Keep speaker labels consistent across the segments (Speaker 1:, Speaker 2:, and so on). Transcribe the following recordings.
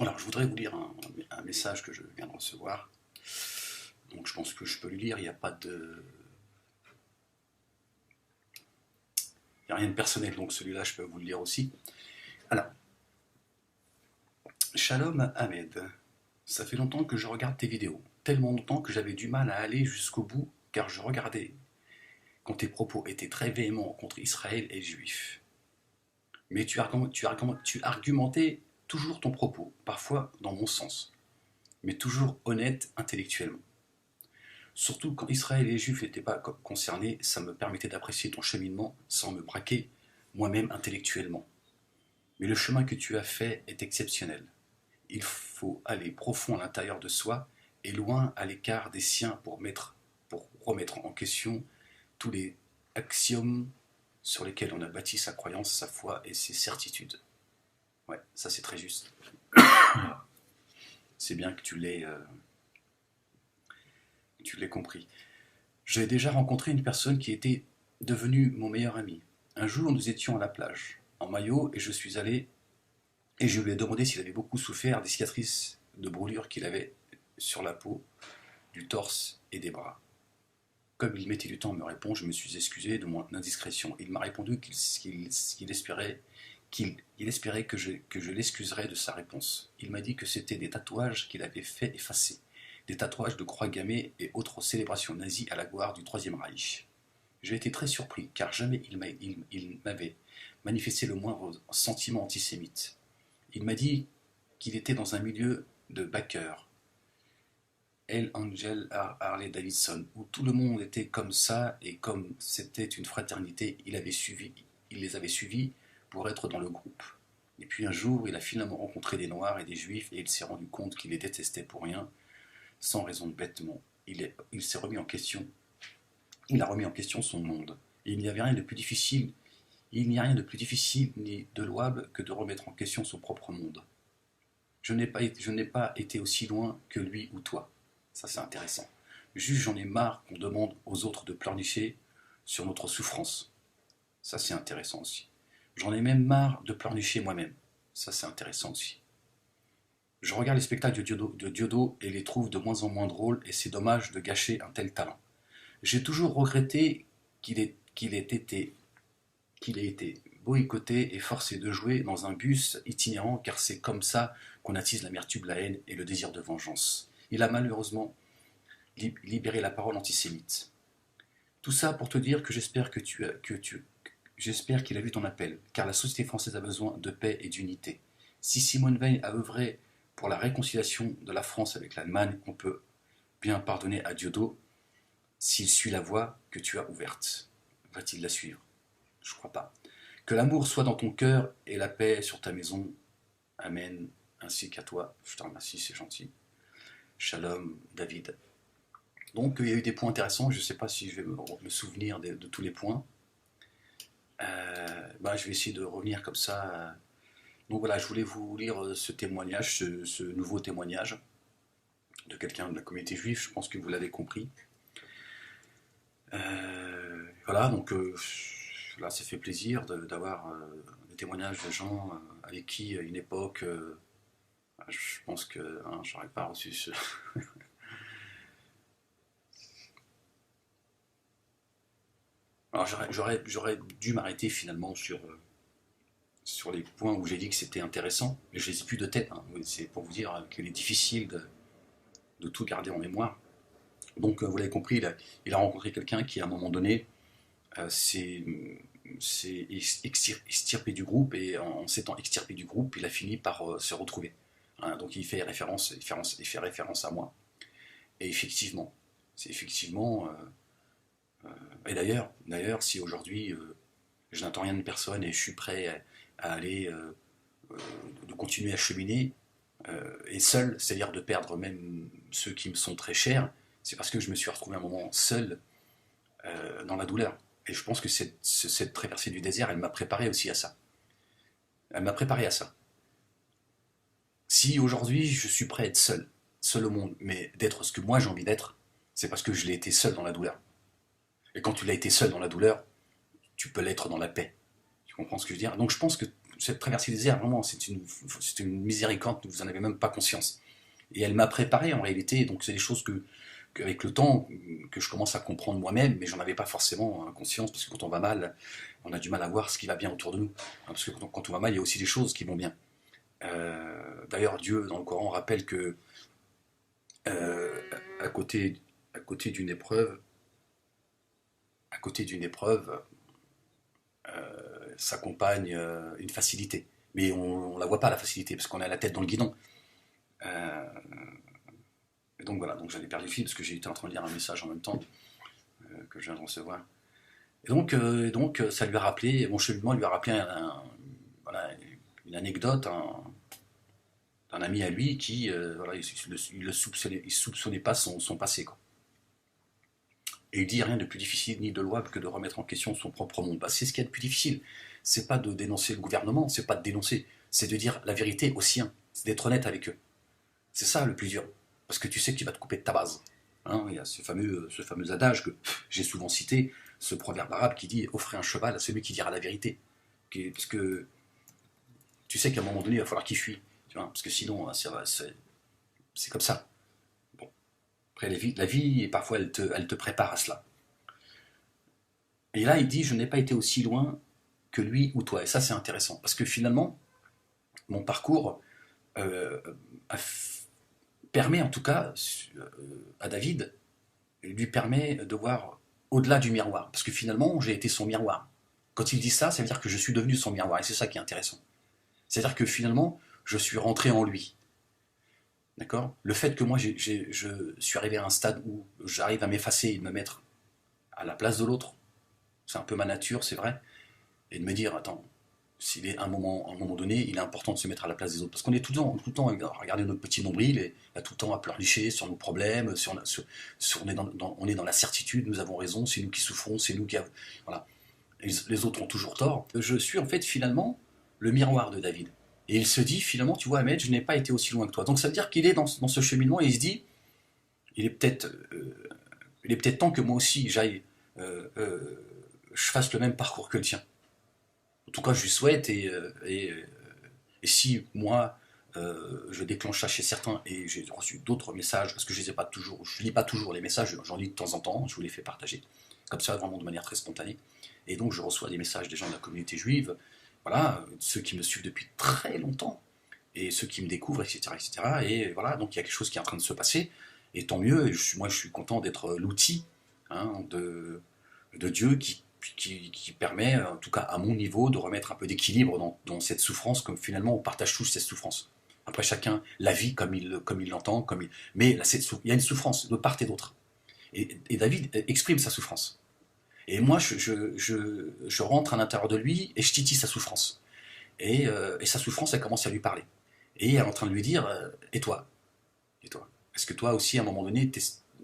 Speaker 1: Alors, je voudrais vous lire un message que je viens de recevoir. Donc, je pense que je peux le lire. Il n'y a pas de. Il n'y a rien de personnel, donc celui-là, je peux vous le lire aussi. Alors, Shalom Ahmed. Ça fait longtemps que je regarde tes vidéos. Tellement longtemps que j'avais du mal à aller jusqu'au bout, car je regardais quand tes propos étaient très véhéments contre Israël et les Juifs. Mais tu argumentais toujours ton propos, parfois dans mon sens, mais toujours honnête intellectuellement. Surtout quand Israël et les Juifs n'étaient pas concernés, ça me permettait d'apprécier ton cheminement sans me braquer moi-même intellectuellement. Mais le chemin que tu as fait est exceptionnel. Il faut aller profond à l'intérieur de soi et loin à l'écart des siens pour remettre en question tous les axiomes sur lesquels on a bâti sa croyance, sa foi et ses certitudes. Ouais, ça c'est très juste. C'est bien que tu l'aies compris. J'ai déjà rencontré une personne qui était devenue mon meilleur ami. Un jour, nous étions à la plage, en maillot, et je lui ai demandé s'il avait beaucoup souffert des cicatrices de brûlures qu'il avait sur la peau, du torse et des bras. Comme il mettait du temps à me répondre, je me suis excusé de mon indiscrétion. Il m'a répondu qu'il espérait que je l'excuserais de sa réponse. Il m'a dit que c'était des tatouages qu'il avait fait effacer, des tatouages de croix gammées et autres célébrations nazies à la gloire du Troisième Reich. J'ai été très surpris, car jamais il m'avait manifesté le moindre sentiment antisémite. Il m'a dit qu'il était dans un milieu de backers, Hell Angel Harley Davidson, où tout le monde était comme ça, et comme c'était une fraternité, il les avait suivis pour être dans le groupe. Et puis un jour, il a finalement rencontré des Noirs et des Juifs, et il s'est rendu compte qu'il les détestait pour rien, sans raison de bêtement. Il s'est remis en question. Il a remis en question son monde. Et il n'y a rien de plus difficile ni de louable que de remettre en question son propre monde. Je n'ai pas été aussi loin que lui ou toi. Ça, c'est intéressant. Juste, j'en ai marre qu'on demande aux autres de pleurnicher sur notre souffrance. Ça, c'est intéressant aussi. J'en ai même marre de pleurnicher moi-même. Ça, c'est intéressant aussi. Je regarde les spectacles de Diodo et les trouve de moins en moins drôles, et c'est dommage de gâcher un tel talent. J'ai toujours regretté qu'il ait été boycotté et forcé de jouer dans un bus itinérant, car c'est comme ça qu'on attise l'amertume, la haine et le désir de vengeance. Il a malheureusement libéré la parole antisémite. Tout ça pour te dire que j'espère qu'il a vu ton appel, car la société française a besoin de paix et d'unité. Si Simone Veil a œuvré pour la réconciliation de la France avec l'Allemagne, on peut bien pardonner à Diodo s'il suit la voie que tu as ouverte. Va-t-il la suivre? Je crois pas. Que l'amour soit dans ton cœur et la paix sur ta maison. Amen. Ainsi qu'à toi. Je te remercie, c'est gentil. Shalom, David. Donc, il y a eu des points intéressants. Je ne sais pas si je vais me souvenir de tous les points. Je vais essayer de revenir comme ça. Donc voilà, je voulais vous lire ce témoignage, ce nouveau témoignage de quelqu'un de la communauté juive. Je pense que vous l'avez compris. Voilà, donc là, ça fait plaisir d'avoir des témoignages de gens avec qui, à une époque, je pense que j'aurais pas reçu ce. Alors j'aurais dû m'arrêter finalement sur les points où j'ai dit que c'était intéressant, mais je les ai plus de tête. Hein. C'est pour vous dire qu'il est difficile de tout garder en mémoire. Donc vous l'avez compris, il a rencontré quelqu'un qui à un moment donné s'est extirpé du groupe, et en s'étant extirpé du groupe, il a fini par se retrouver. Hein, donc il fait référence à moi. Et effectivement, c'est effectivement. Et d'ailleurs, si aujourd'hui je n'attends rien de personne et je suis prêt à aller, de continuer à cheminer, et seul, c'est-à-dire de perdre même ceux qui me sont très chers, c'est parce que je me suis retrouvé un moment seul dans la douleur. Et je pense que cette traversée du désert, elle m'a préparé aussi à ça. Elle m'a préparé à ça. Si aujourd'hui je suis prêt à être seul au monde, mais d'être ce que moi j'ai envie d'être, c'est parce que je l'ai été seul dans la douleur. Et quand tu l'as été seul dans la douleur, tu peux l'être dans la paix. Tu comprends ce que je veux dire? Donc je pense que cette traversée des airs, vraiment, c'est une miséricorde, vous n'en avez même pas conscience. Et elle m'a préparé en réalité, donc c'est des choses qu'avec le temps, que je commence à comprendre moi-même, mais j'en avais pas forcément conscience, parce que quand on va mal, on a du mal à voir ce qui va bien autour de nous. Parce que quand on va mal, il y a aussi des choses qui vont bien. D'ailleurs, Dieu, dans le Coran, rappelle que euh, à côté, à côté d'une épreuve, à côté d'une épreuve, s'accompagne une facilité. Mais on ne la voit pas, la facilité, parce qu'on a la tête dans le guidon. Euh, et donc voilà, donc j'avais perdu le fil parce que j'étais en train de lire un message en même temps que je viens de recevoir. Et donc, ça lui a rappelé, mon cheminement lui a rappelé voilà, une anecdote d'un ami à lui qui, voilà, il soupçonnait pas son passé, quoi. Et il dit rien de plus difficile ni de louable que de remettre en question son propre monde. Bah, c'est ce qu'il y a de plus difficile. C'est pas de dénoncer le gouvernement, c'est pas de dénoncer, c'est de dire la vérité aux siens, c'est d'être honnête avec eux. C'est ça le plus dur. Parce que tu sais que tu vas te couper de ta base. Hein, il y a ce fameux adage que j'ai souvent cité, ce proverbe arabe qui dit offrez un cheval à celui qui dira la vérité. Parce que tu sais qu'à un moment donné, il va falloir qu'il fuit. Tu vois, parce que sinon, c'est comme ça. Bon. Après, la vie, et parfois, elle te prépare à cela. Et là, il dit je n'ai pas été aussi loin que lui ou toi. Et ça, c'est intéressant. Parce que finalement, mon parcours euh, a permet en tout cas à David, lui permet de voir au-delà du miroir. Parce que finalement, j'ai été son miroir. Quand il dit ça, ça veut dire que je suis devenu son miroir. Et c'est ça qui est intéressant. C'est-à-dire que finalement, je suis rentré en lui. D'accord. Le fait que moi, je suis arrivé à un stade où j'arrive à m'effacer et de me mettre à la place de l'autre, c'est un peu ma nature, c'est vrai, et de me dire, attends, s'il est à un moment donné, il est important de se mettre à la place des autres. Parce qu'on est tout le temps à regarder notre petit nombril et à tout le temps à pleurnicher sur nos problèmes, on est dans la certitude, nous avons raison, c'est nous qui souffrons, c'est nous qui avons... Voilà. Les autres ont toujours tort. Je suis en fait finalement le miroir de David. Et il se dit finalement, tu vois Ahmed, je n'ai pas été aussi loin que toi. Donc ça veut dire qu'il est dans ce cheminement et il se dit, il est peut-être temps que moi aussi j'aille, je fasse le même parcours que le tien. En tout cas, je lui souhaite et si moi je déclenche ça chez certains et j'ai reçu d'autres messages parce que je les ai pas toujours, je lis pas toujours les messages, j'en lis de temps en temps, je vous les fais partager comme ça vraiment de manière très spontanée. Et donc je reçois des messages des gens de la communauté juive, voilà, ceux qui me suivent depuis très longtemps et ceux qui me découvrent, etc., etc. Et voilà, donc il y a quelque chose qui est en train de se passer et tant mieux. Et moi, je suis content d'être l'outil, hein, de Dieu qui permet, en tout cas à mon niveau, de remettre un peu d'équilibre dans cette souffrance, comme finalement on partage tous cette souffrance. Après chacun la vit comme il l'entend, mais là, il y a une souffrance de part et d'autre. Et David exprime sa souffrance. Et moi, je rentre à l'intérieur de lui et je titille sa souffrance. Et sa souffrance, elle commence à lui parler. Et elle est en train de lui dire, et toi? Et toi? Est-ce que toi aussi, à un moment donné,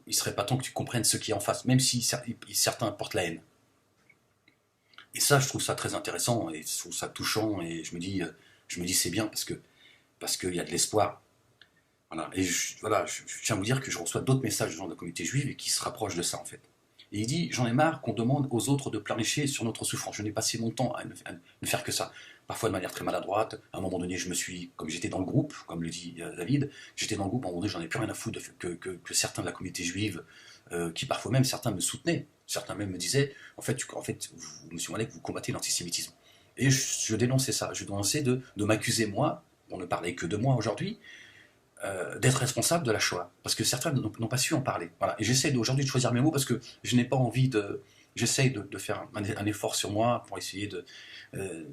Speaker 1: il serait pas temps que tu comprennes ce qui est en face, même si certains portent la haine. Et ça, je trouve ça très intéressant et je trouve ça touchant et je me dis c'est bien parce qu'il y a de l'espoir. Voilà. Et voilà, je tiens à vous dire que je reçois d'autres messages de gens de la communauté juive et qui se rapprochent de ça en fait. Et il dit j'en ai marre qu'on demande aux autres de pleurnicher sur notre souffrance. Je n'ai passé mon temps à ne faire que ça. Parfois de manière très maladroite. À un moment donné, comme j'étais dans le groupe, comme le dit David, j'étais dans le groupe, à un moment donné, j'en ai plus rien à foutre que certains de la communauté juive, qui parfois même certains me soutenaient. Certains même me disaient, en fait monsieur Malek, vous combattez l'antisémitisme. Et je dénonçais ça. Je dénonçais de m'accuser moi, on ne parlait que de moi aujourd'hui, d'être responsable de la Shoah. Parce que certains n'ont pas su en parler. Voilà. Et j'essaie aujourd'hui de choisir mes mots parce que je n'ai pas envie de... J'essaie de faire un effort sur moi pour essayer euh,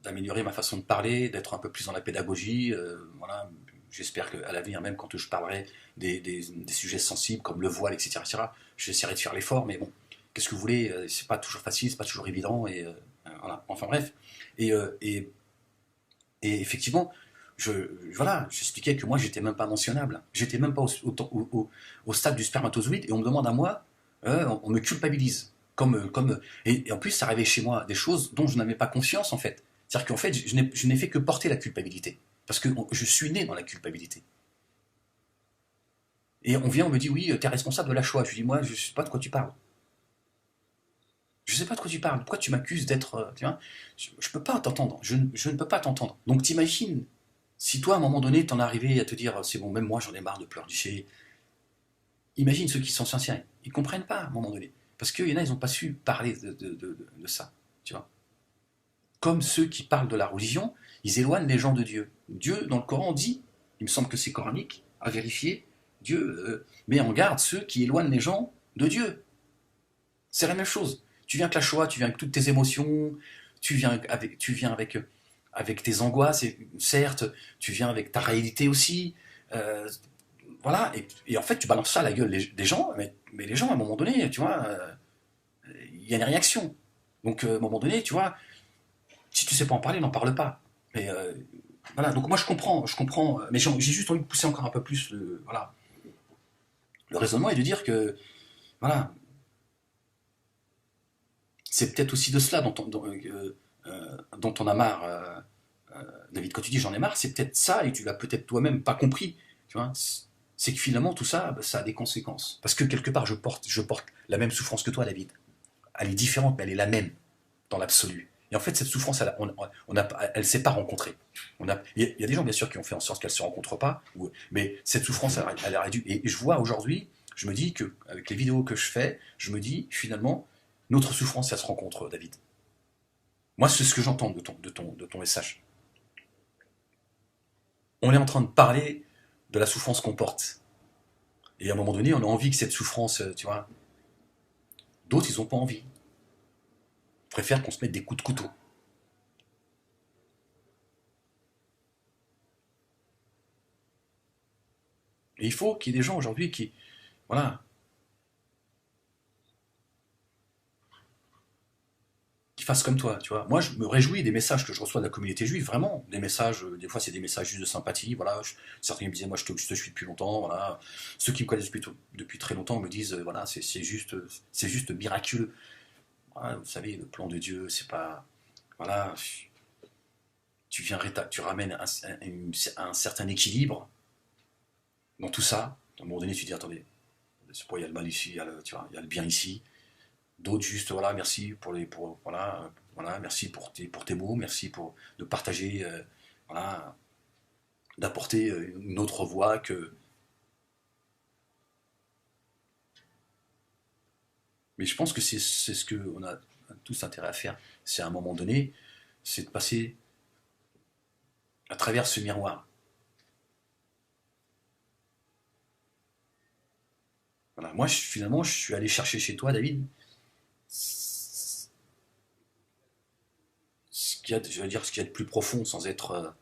Speaker 1: d'améliorer ma façon de parler, d'être un peu plus dans la pédagogie. Voilà. J'espère qu'à l'avenir, même quand je parlerai des sujets sensibles comme le voile, etc., j'essaierai de faire l'effort. Mais bon, qu'est-ce que vous voulez? C'est pas toujours facile, c'est pas toujours évident. Et voilà. Enfin bref. Et, euh, et, et effectivement, voilà, j'expliquais que moi, j'étais même pas mentionnable. J'étais même pas au stade du spermatozoïde et on me demande à moi, on me culpabilise. Et en plus, ça arrivait chez moi des choses dont je n'avais pas conscience en fait. C'est-à-dire qu'en fait, je n'ai fait que porter la culpabilité. Parce que je suis né dans la culpabilité. Et on me dit, oui, tu es responsable de la Shoah. Je dis, moi, je ne sais pas de quoi tu parles. Je ne sais pas de quoi tu parles. Pourquoi tu m'accuses d'être... tu vois, je ne peux pas t'entendre. Je ne peux pas t'entendre. Donc t'imagines, si toi, à un moment donné, t'en es arrivé à te dire, c'est bon, même moi, j'en ai marre de pleurnicher. Imagine ceux qui sont sincères. Ils ne comprennent pas, à un moment donné. Parce qu'il y en a, ils n'ont pas su parler de ça. Tu vois. Comme ceux qui parlent de la religion, ils éloignent les gens de Dieu. Dieu, dans le Coran, dit, il me semble que c'est coranique, à vérifier, Dieu met en garde ceux qui éloignent les gens de Dieu. C'est la même chose. Tu viens avec la Shoah, tu viens avec toutes tes émotions, tu viens avec tes angoisses, et, certes, tu viens avec ta réalité aussi. euh, voilà, et en fait, tu balances ça à la gueule des gens, mais les gens, à un moment donné, tu vois, il y a une réaction. Donc, à un moment donné, tu vois, si tu sais pas en parler, n'en parle pas. Mais voilà, donc moi je comprends, mais j'ai juste envie de pousser encore un peu plus voilà, le raisonnement et de dire que, voilà, c'est peut-être aussi de cela dont on a marre, David. Quand tu dis j'en ai marre, c'est peut-être ça, et tu l'as peut-être toi-même pas compris, tu vois. C'est que finalement tout ça, bah, ça a des conséquences. Parce que quelque part, je porte la même souffrance que toi, David. Elle est différente, mais elle est la même dans l'absolu. Et en fait, cette souffrance, elle ne s'est pas rencontrée. Il y a des gens, bien sûr, qui ont fait en sorte qu'elle ne se rencontre pas, mais cette souffrance, elle aurait dû. Et je vois aujourd'hui, je me dis qu'avec les vidéos que je fais, je me dis finalement, notre souffrance, elle se rencontre, David. Moi, c'est ce que j'entends de ton message. On est en train de parler de la souffrance qu'on porte. Et à un moment donné, on a envie que cette souffrance, tu vois, d'autres, ils n'ont pas envie. Ils préfèrent qu'on se mette des coups de couteau. Et il faut qu'il y ait des gens aujourd'hui qui, voilà, qui fassent comme toi, tu vois. Moi, je me réjouis des messages que je reçois de la communauté juive, vraiment. Des messages, des fois, c'est des messages juste de sympathie, voilà. Certains me disaient, moi, je te suis depuis longtemps, voilà. Ceux qui me connaissent depuis très longtemps me disent, voilà, c'est juste miraculeux. Voilà, vous savez, le plan de Dieu, c'est pas, voilà, tu ramènes un certain équilibre dans tout ça. À un moment donné, tu te dis, attendez, c'est pas, il y a le mal ici, tu vois, il y a le bien ici. D'autres juste, voilà, merci voilà, voilà, merci pour tes mots, merci de partager, voilà, d'apporter une autre voix que. Mais je pense que c'est ce qu'on a tous intérêt à faire. C'est à un moment donné, c'est de passer à travers ce miroir. Voilà. Moi, finalement, je suis allé chercher chez toi, David, je veux dire, ce qu'il y a de plus profond, sans être.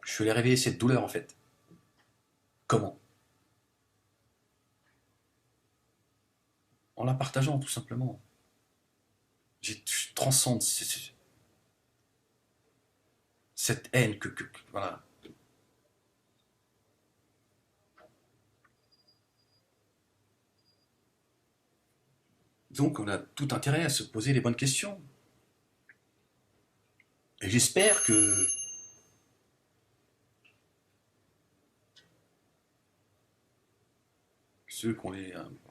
Speaker 1: Je suis allé réveiller cette douleur, en fait. Comment? En la partageant, tout simplement. Je transcende cette haine voilà. Donc on a tout intérêt à se poser les bonnes questions. Et j'espère que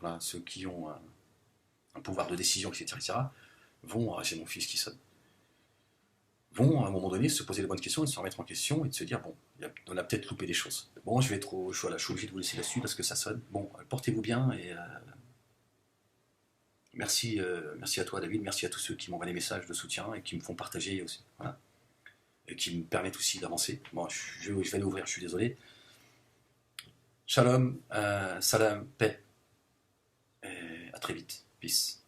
Speaker 1: voilà, ceux qui ont un pouvoir de décision, etc., vont, c'est mon fils qui sonne, vont à un moment donné se poser les bonnes questions et se remettre en question et de se dire, bon, on a peut-être loupé des choses. Bon, voilà, je suis obligé de vous laisser là-dessus parce que ça sonne. Bon, portez-vous bien et merci à toi David, merci à tous ceux qui m'envoient des messages de soutien et qui me font partager aussi. Voilà. Et qui me permettent aussi d'avancer. Bon, je vais l'ouvrir, je suis désolé. Shalom, salam, paix, et à très vite. Peace.